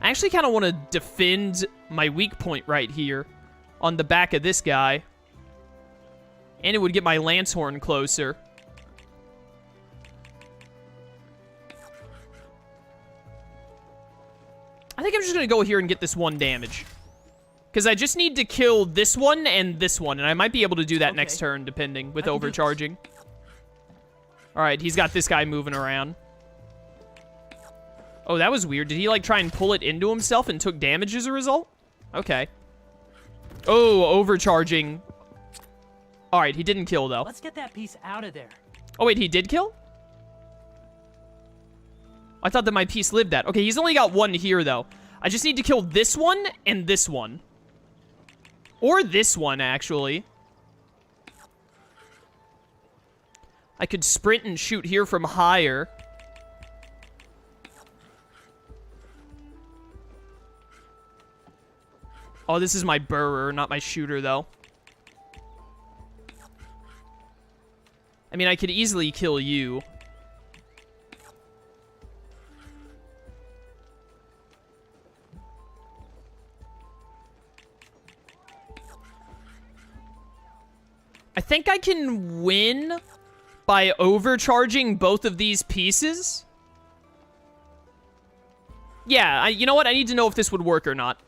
I actually kind of want to defend my weak point right here on the back of this guy. And it would get my lance horn closer. I think I'm just going to go here and get this 1 damage. Because I just need to kill this one, and I might be able to do that next turn, depending, with overcharging. Alright, he's got this guy moving around. Oh, that was weird. Did he, like, try and pull it into himself and took damage as a result? Okay. Oh, overcharging. Alright, he didn't kill, though. Let's get that piece out of there. Oh, wait, he did kill? I thought that my piece lived that. Okay, he's only got 1 here, though. I just need to kill this one and this one. Or this one, actually. I could sprint and shoot here from higher. Oh, this is my burrer, not my shooter, though. I mean, I could easily kill you. I think I can win by overcharging both of these pieces. Yeah, you know what? I need to know if this would work or not.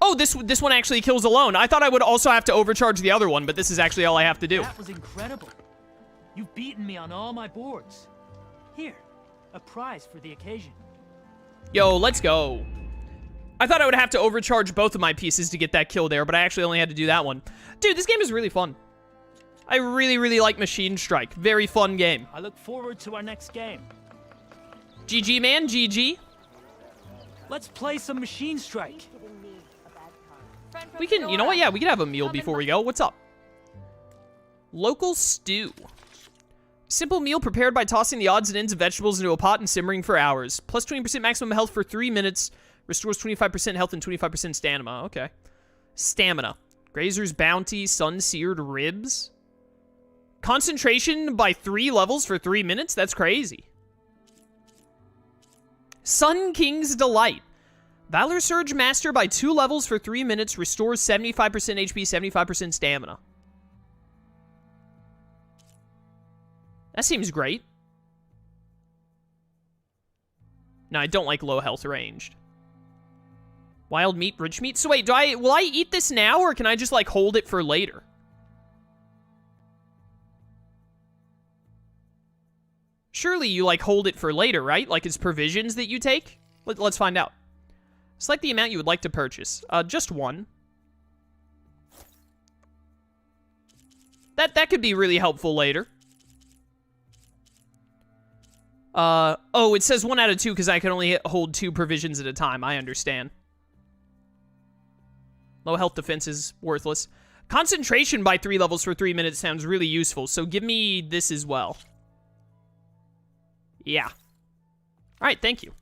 Oh, this one actually kills alone. I thought I would also have to overcharge the other one, but this is actually all I have to do. That was incredible. You've beaten me on all my boards. Here, a prize for the occasion. Yo, let's go. I thought I would have to overcharge both of my pieces to get that kill there, but I actually only had to do that one. Dude, this game is really fun. I really, really like Machine Strike. Very fun game. I look forward to our next game. GG, man. GG. Let's play some Machine Strike. We can, you know what? Yeah, we can have a meal before we go. What's up? Local stew. Simple meal prepared by tossing the odds and ends of vegetables into a pot and simmering for hours. Plus 20% maximum health for 3 minutes. Restores 25% health and 25% stamina. Okay. Stamina. Grazer's Bounty. Sun-seared ribs. Concentration by 3 levels for 3 minutes? That's crazy. Sun King's Delight. Valor Surge Master by 2 levels for 3 minutes. Restores 75% HP, 75% stamina. That seems great. No, I don't like low health ranged. Wild meat, rich meat. So wait, will I eat this now, or can I just, like, hold it for later? Surely you, like, hold it for later, right? Like, it's provisions that you take? Let's find out. Select the amount you would like to purchase. Just 1. That could be really helpful later. Oh, it says 1 out of 2 because I can only hold 2 provisions at a time. I understand. Low health defense is worthless. Concentration by 3 levels for 3 minutes sounds really useful, so give me this as well. Yeah. Alright, thank you.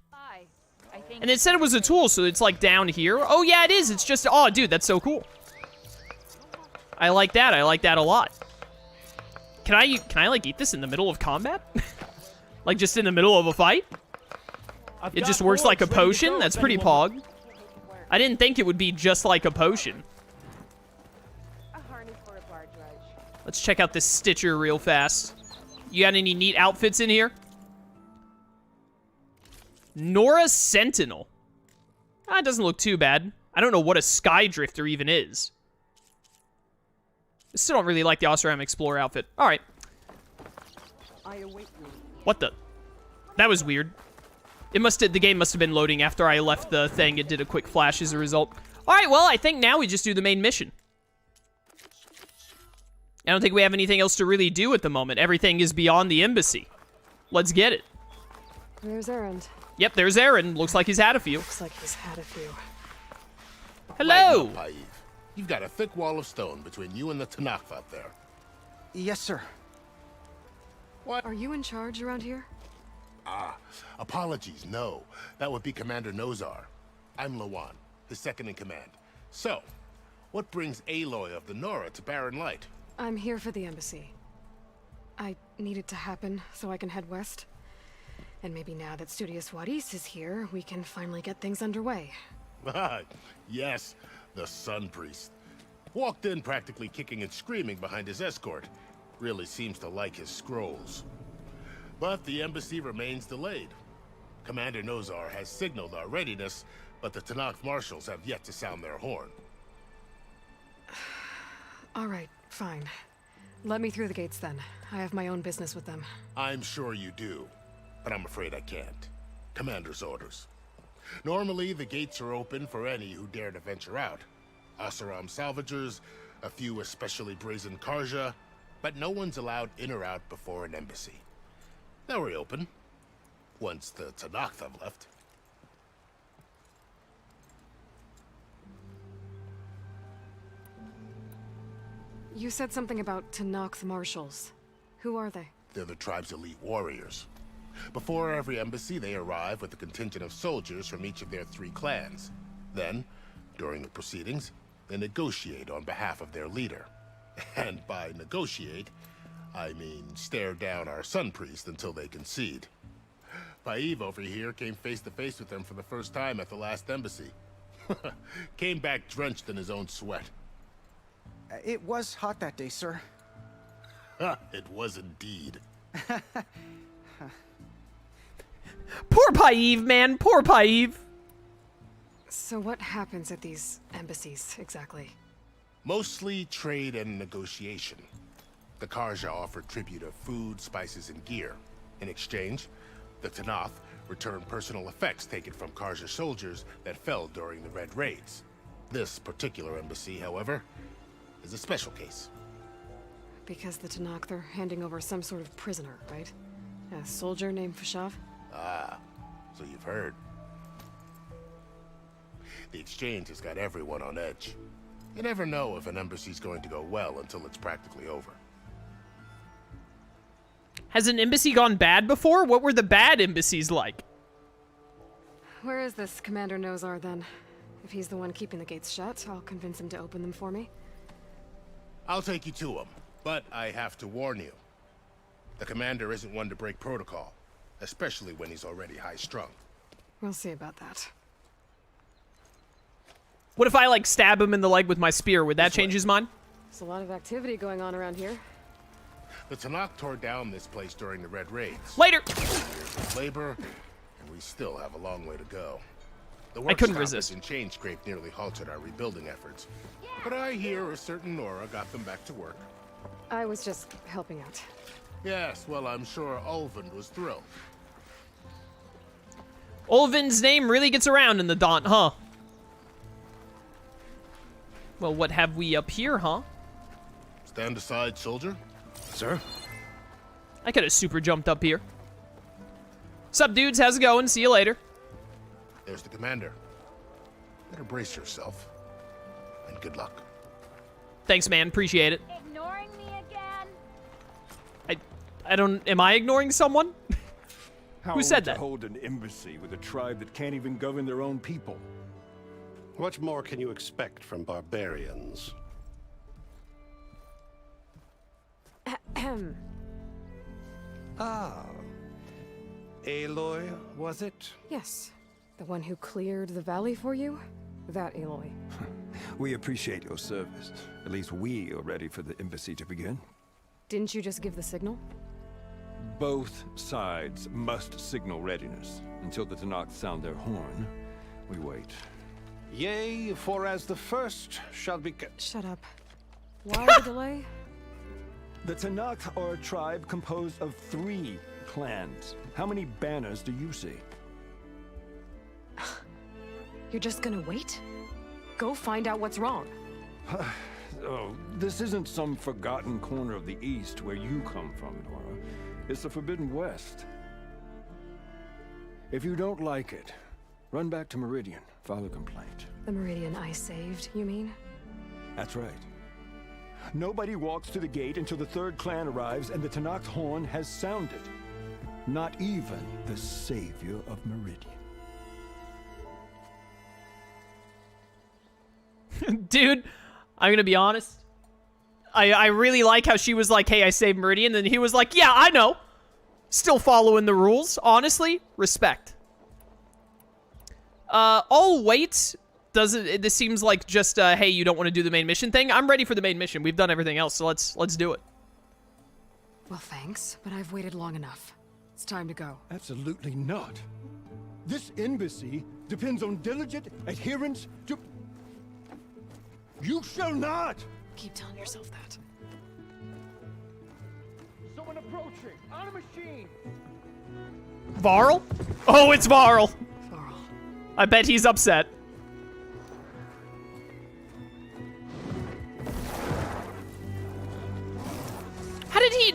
And it said it was a tool, so it's, like, down here. Oh, yeah, it is. It's just... Oh, dude, that's so cool. I like that. I like that a lot. Can I like, eat this in the middle of combat? Like, just in the middle of a fight? It just works like a potion? That's pretty pog. I didn't think it would be just like a potion. Let's check out this Stitcher real fast. You got any neat outfits in here? Nora Sentinel. It doesn't look too bad. I don't know what a Skydrifter even is. I still don't really like the Oseram Explorer outfit. Alright. What the? That was weird. The game must have been loading after I left the thing. It did a quick flash as a result. Alright, well, I think now we just do the main mission. I don't think we have anything else to really do at the moment. Everything is beyond the embassy. Let's get it. There's Erend. Yep, there's Aaron. Looks like he's had a few. Looks like he's had a few. Hello! You've got a thick wall of stone between you and the Tenakth out there. Yes, sir. What? Are you in charge around here? Apologies, no. That would be Commander Nozar. I'm Lawan, his second in command. So, what brings Aloy of the Nora to Barren Light? I'm here for the embassy. I need it to happen so I can head west. And maybe now that Studious Wadis is here, we can finally get things underway. Yes, the Sun Priest. Walked in practically kicking and screaming behind his escort. Really seems to like his scrolls. But the embassy remains delayed. Commander Nozar has signaled our readiness, but the Tenakth marshals have yet to sound their horn. All right, fine. Let me through the gates then. I have my own business with them. I'm sure you do, but I'm afraid I can't. Commander's orders. Normally, the gates are open for any who dare to venture out. Oseram salvagers, a few especially brazen Carja, but no one's allowed in or out before an embassy. They'll reopen, once the Tenakth have left. You said something about Tenakth marshals. Who are they? They're the tribe's elite warriors. Before every embassy, they arrive with a contingent of soldiers from each of their 3 clans. Then, during the proceedings, they negotiate on behalf of their leader. And by negotiate, I mean stare down our Sun Priest until they concede. Paiv over here came face to face with them for the first time at the last embassy. Came back drenched in his own sweat. It was hot that day, sir. It was indeed. Poor Paiv, man. Poor Paiv. So what happens at these embassies, exactly? Mostly trade and negotiation. The Carja offer tribute of food, spices, and gear. In exchange, the Tenakth return personal effects taken from Carja soldiers that fell during the Red Raids. This particular embassy, however, is a special case. Because the Tenakth are handing over some sort of prisoner, right? A soldier named Feshav? Ah, so you've heard. The exchange has got everyone on edge. You never know if an embassy's going to go well until it's practically over. Has an embassy gone bad before? What were the bad embassies like? Where is this Commander Nozar, then? If he's the one keeping the gates shut, I'll convince him to open them for me. I'll take you to him, but I have to warn you. The commander isn't one to break protocol, especially when he's already high-strung. We'll see about that. What if I, like, stab him in the leg with my spear? Would that change his mind? There's a lot of activity going on around here. The Tenakth tore down this place during the Red Raids. Later! Years of labor, and we still have a long way to go. The I couldn't work resist. stoppage and chain scrape nearly halted our rebuilding efforts. But I hear a certain Nora got them back to work. I was just helping out. Yes, well, I'm sure Ulvin was thrilled. Olvin's name really gets around in the Daunt, huh? Well, what have we up here, huh? Stand aside, soldier. Sir? I could have super jumped up here. Sup, dudes? How's it going? See you later. There's the commander. Better brace yourself. And good luck. Thanks, man. Appreciate it. Ignoring me again? I don't... Am I ignoring someone? Who said that? To hold an embassy with a tribe that can't even govern their own people. What more can you expect from barbarians? Ahem. Ah. Aloy, was it? Yes. The one who cleared the valley for you? That Aloy. We appreciate your service. At least we are ready for the embassy to begin. Didn't you just give the signal? Both sides must signal readiness. Until the Tenakth sound their horn, we wait. Yea, for as the first shall be... Shut up. Why the delay? The Tenakth are a tribe composed of 3 clans. How many banners do you see? You're just gonna wait? Go find out what's wrong. Oh, this isn't some forgotten corner of the East where you come from, Nora. It's the Forbidden West. If you don't like it, run back to Meridian, file a complaint. The Meridian I saved, you mean? That's right. Nobody walks to the gate until the 3rd clan arrives and the Tenakth horn has sounded. Not even the savior of Meridian. Dude, I'm gonna be honest. I really like how she was like, hey, I saved Meridian. Then he was like, yeah, I know. Still following the rules. Honestly, respect. I'll wait This seems like just, hey, you don't want to do the main mission thing. I'm ready for the main mission. We've done everything else, so let's do it. Well, thanks, but I've waited long enough. It's time to go. Absolutely not. This embassy depends on diligent adherence to... You shall not! Keep telling yourself that. Someone approaching! On a machine! Varl? Oh, it's Varl. Varl. I bet he's upset.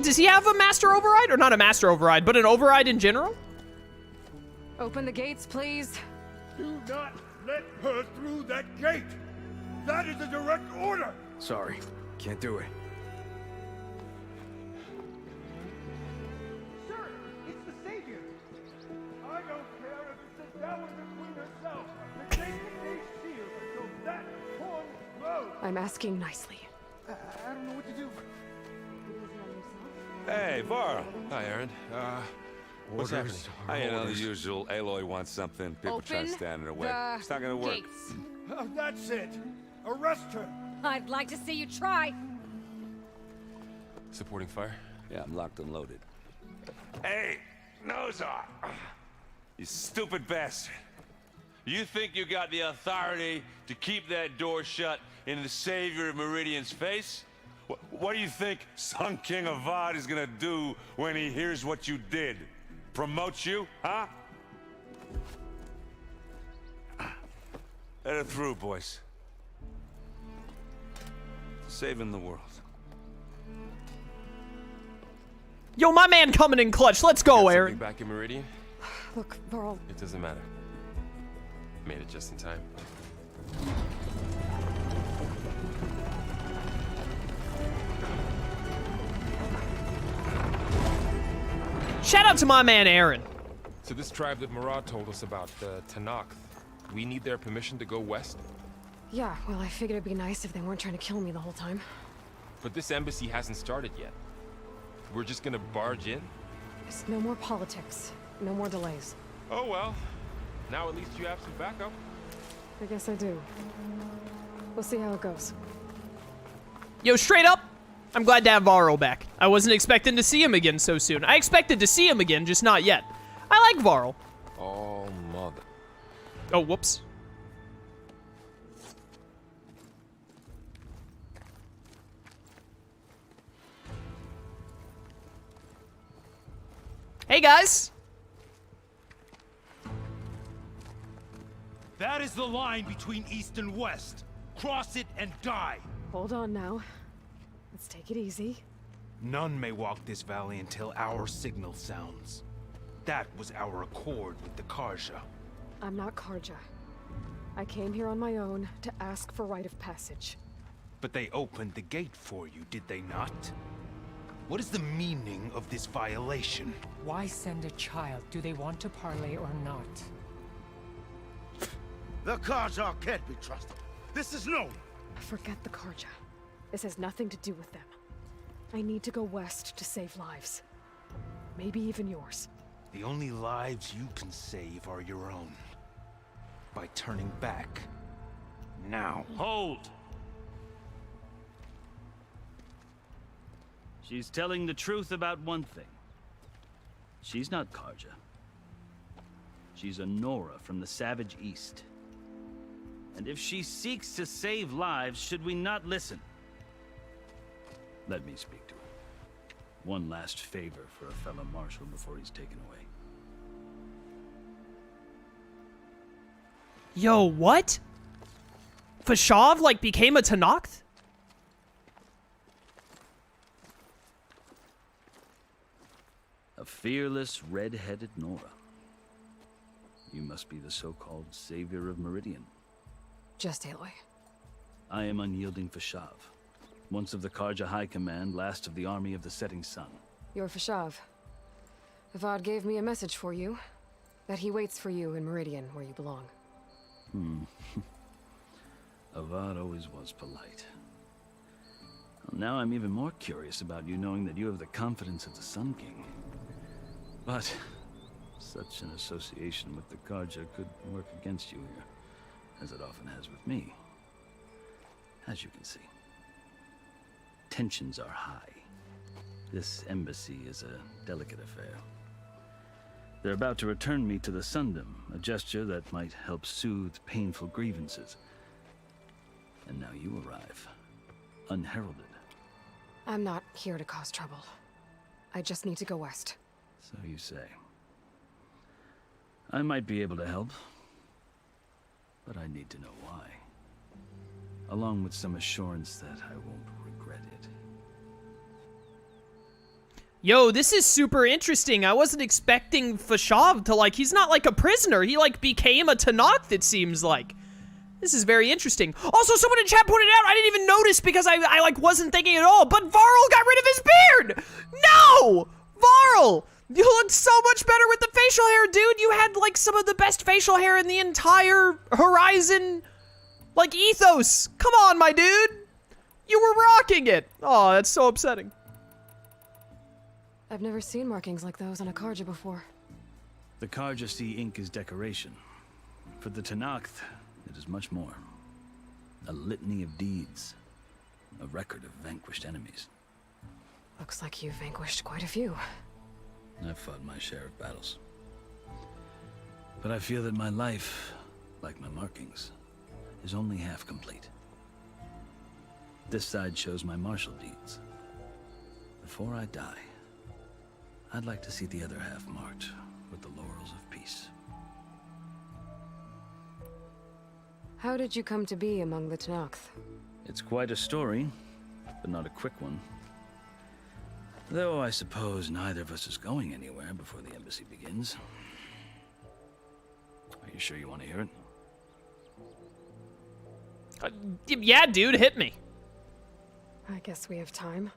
Does he have a master override? Or not a master override, but an override in general? Open the gates, please. Do not let her through that gate! That is a direct order! Sorry, can't do it. Sir, it's the Savior! I don't care if it's the devil the Queen herself! The gate stays sealed until that horn blows! I'm asking nicely. I don't know what to do. Hey, Varl. Hi, Aaron. What's happening? You know, the usual. Aloy wants something. People try to stand in her way. It's not gonna work. That's it! Arrest her! I'd like to see you try. Supporting fire? Yeah, I'm locked and loaded. Hey, Nozar! You stupid bastard. You think you got the authority to keep that door shut in the Savior of Meridian's face? What do you think Sun King Avad is gonna do when he hears what you did? Promote you, huh? Let her through, boys. Saving the world. Yo, my man coming in clutch. Let's go, Got Aaron. something back in Meridian? Look, Varl. It doesn't matter. Made it just in time. Shout out to my man, Aaron. So this tribe that Murad told us about, the Tenakth, we need their permission to go west? Yeah, well, I figured it'd be nice if they weren't trying to kill me the whole time. But this embassy hasn't started yet. We're just gonna barge in? Just no more politics. No more delays. Oh well. Now at least you have some backup. I guess I do. We'll see how it goes. Yo, straight up, I'm glad to have Varl back. I wasn't expecting to see him again so soon. I expected to see him again, just not yet. I like Varl. Oh, mother. Oh, whoops. Hey, guys. That is the line between East and West. Cross it and die. Hold on now. Let's take it easy. None may walk this valley until our signal sounds. That was our accord with the Carja. I'm not Carja. I came here on my own to ask for rite of passage. But they opened the gate for you, did they not? What is the meaning of this violation? Why send a child? Do they want to parley or not? The Carja can't be trusted. This is known. Forget the Carja. This has nothing to do with them. I need to go west to save lives. Maybe even yours. The only lives you can save are your own. By turning back. Now. Hold! She's telling the truth about one thing. She's not Carja. She's a Nora from the Savage East. And if she seeks to save lives, should we not listen? Let me speak to her. One last favor for a fellow marshal before he's taken away. Yo, what? Feshav, like, became a Tenakth? A fearless, red-headed Nora. You must be the so-called savior of Meridian. Just Aloy. I am unyielding Feshav. Once of the Carja High Command, last of the army of the setting sun. You're Feshav. Avad gave me a message for you. That he waits for you in Meridian, where you belong. Avad always was polite. Well, now I'm even more curious about you knowing that you have the confidence of the Sun King. But such an association with the Carja could work against you here. as it often has with me. As you can see, tensions are high. This embassy is a delicate affair. They're about to return me to the Sundom, a gesture that might help soothe painful grievances. And now you arrive, unheralded. I'm not here to cause trouble. I just need to go west. So you say. I might be able to help, but I need to know why. Along with some assurance that I won't regret it. Yo, this is super interesting. I wasn't expecting Feshav to, like, he's not like a prisoner. He, like, became a Tenakth, it seems like. This is very interesting. Also, someone in chat pointed out, I didn't even notice because I like, wasn't thinking at all, but Varl got rid of his beard! No! Varl! You look so much better with the facial hair, dude! You had, like, some of the best facial hair in the entire Horizon, like, ethos. Come on, my dude! You were rocking it! Oh, that's so upsetting. I've never seen markings like those on a Carja before. The Carja see ink as decoration. For the Tenakth, it is much more. A litany of deeds. A record of vanquished enemies. Looks like you've vanquished quite a few. I've fought my share of battles. But I feel that my life, like my markings, is only half complete. This side shows my martial deeds. Before I die, I'd like to see the other half marked with the laurels of peace. How did you come to be among the Tenakth? It's quite a story, but not a quick one. Though I suppose neither of us is going anywhere before the embassy begins. Are you sure you want to hear it? Yeah, dude, hit me. I guess we have time.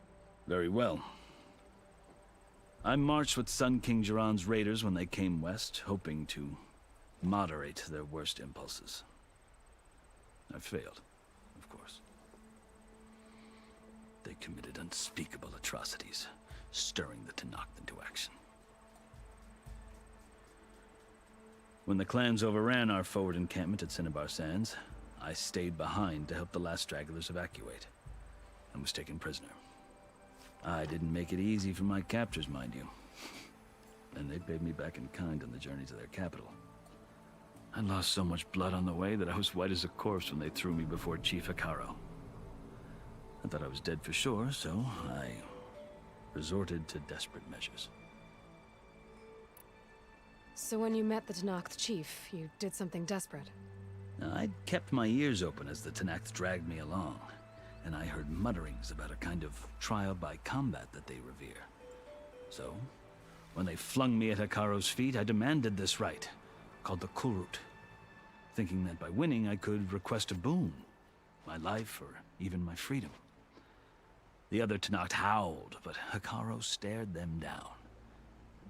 Very well. I marched with Sun King Jiran's raiders when they came west, hoping to moderate their worst impulses. I failed, of course. They committed unspeakable atrocities, stirring the Tenakth into action. When the clans overran our forward encampment at Cinnabar Sands, I stayed behind to help the last stragglers evacuate, and was taken prisoner. I didn't make it easy for my captors, mind you. And they paid me back in kind on the journey to their capital. I lost so much blood on the way that I was white as a corpse when they threw me before Chief Hekaro. I thought I was dead for sure, so I resorted to desperate measures. So when you met the Tenakth chief, you did something desperate? Now, I'd kept my ears open as the Tenakth dragged me along, and I heard mutterings about a kind of trial by combat that they revere. So, when they flung me at Hekaro's feet, I demanded this right, called the Kulrut, thinking that by winning I could request a boon, my life or even my freedom. The other Tenakth howled, but Hekaro stared them down,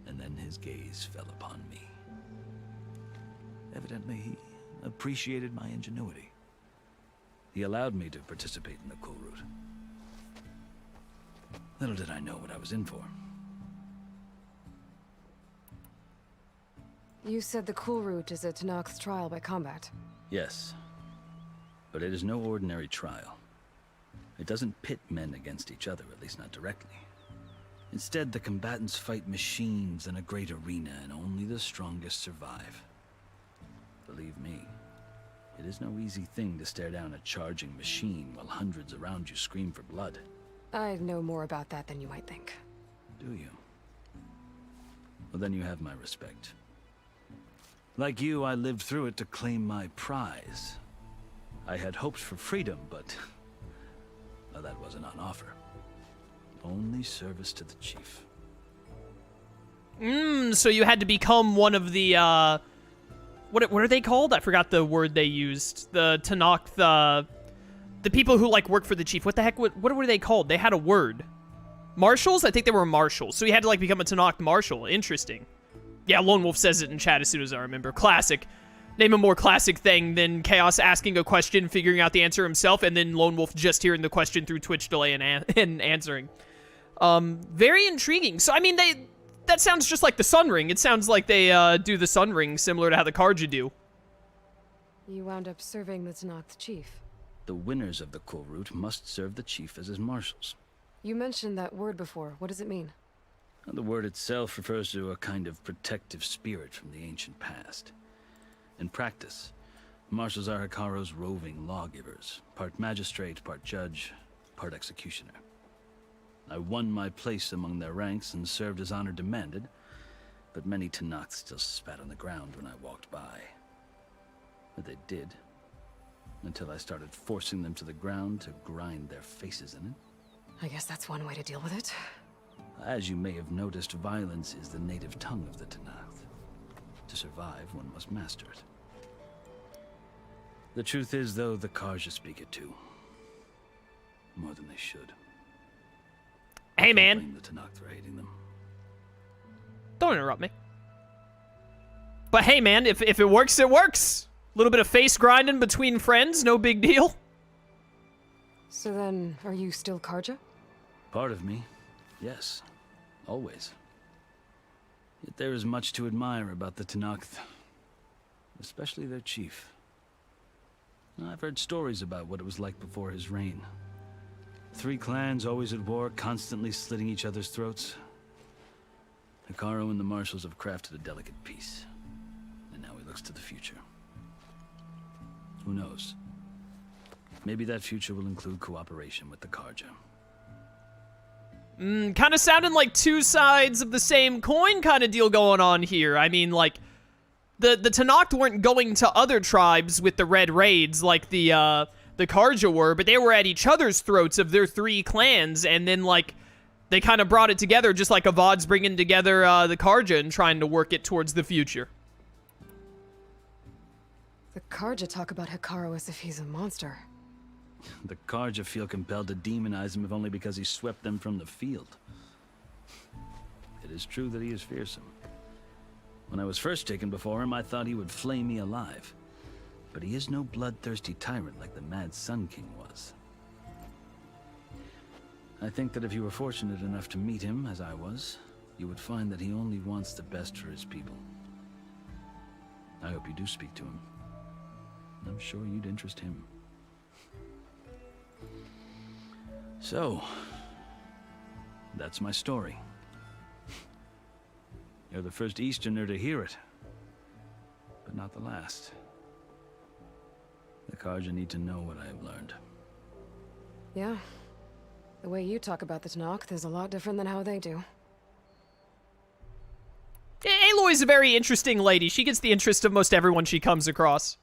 and then his gaze fell upon me. Evidently, he appreciated my ingenuity. He allowed me to participate in the Kulrut. Little did I know what I was in for. You said the Kulrut is a Tenakth trial by combat. Yes, but it is no ordinary trial. It doesn't pit men against each other, at least not directly. Instead, the combatants fight machines in a great arena, and only the strongest survive. Believe me, it is no easy thing to stare down a charging machine while hundreds around you scream for blood. I know more about that than you might think. Do you? Well, then you have my respect. Like you, I lived through it to claim my prize. I had hoped for freedom, but well, that wasn't on offer. Only service to the chief. So you had to become one of the, what are they called? I forgot the word they used. The Tenakth, the people who, like, work for the chief. What the heck, what were they called? They had a word. Marshals? I think they were marshals. So he had to, like, become a Tenakth marshal. Interesting. Yeah, Lone Wolf says it in chat as soon as I remember. Classic. Name a more classic thing than Chaos asking a question, figuring out the answer himself, and then Lone Wolf just hearing the question through Twitch delay and answering. Very intriguing. So, I mean, that sounds just like the Sun Ring. It sounds like they do the Sun Ring similar to how the Carja do. You wound up serving the Tenakth chief. The winners of the Cool Route must serve the chief as his marshals. You mentioned that word before. What does it mean? The word itself refers to a kind of protective spirit from the ancient past. In practice, marshals are Hekarro's roving lawgivers, part magistrate, part judge, part executioner. I won my place among their ranks and served as honor demanded, but many Tenakth still spat on the ground when I walked by. But they did, until I started forcing them to the ground to grind their faces in it. I guess that's one way to deal with it. As you may have noticed, violence is the native tongue of the Tenakth. To survive, one must master it. The truth is, though, the Carja speak it too. More than they should. Hey, I man. blame the Tenakth for hating them. Don't interrupt me. But hey, man, if it works, it works. A little bit of face grinding between friends, no big deal. So then, are you still Carja? Part of me, yes. Always. Yet there is much to admire about the Tenakth. Especially their chief. I've heard stories about what it was like before his reign. 3 clans always at war, constantly slitting each other's throats. Hekarro and the marshals have crafted a delicate peace. And now he looks to the future. Who knows? Maybe that future will include cooperation with the Carja. Kind of sounding like two sides of the same coin kind of deal going on here. I mean, like, the Tenakth weren't going to other tribes with the red raids like the Carja were, but they were at each other's throats of their 3 clans, and then, like, they kind of brought it together just like Avad's bringing together the Carja and trying to work it towards the future. The Carja talk about Hekarro as if he's a monster. The Carja feel compelled to demonize him if only because he swept them from the field. It is true that he is fearsome. When I was first taken before him, I thought he would flay me alive. But he is no bloodthirsty tyrant like the Mad Sun King was. I think that if you were fortunate enough to meet him, as I was, you would find that he only wants the best for his people. I hope you do speak to him. I'm sure you'd interest him. So, that's my story. You're the first Easterner to hear it, but not the last. The Carja need to know what I have learned. Yeah. The way you talk about the Tenakth is a lot different than how they do. Aloy's a very interesting lady. She gets the interest of most everyone she comes across.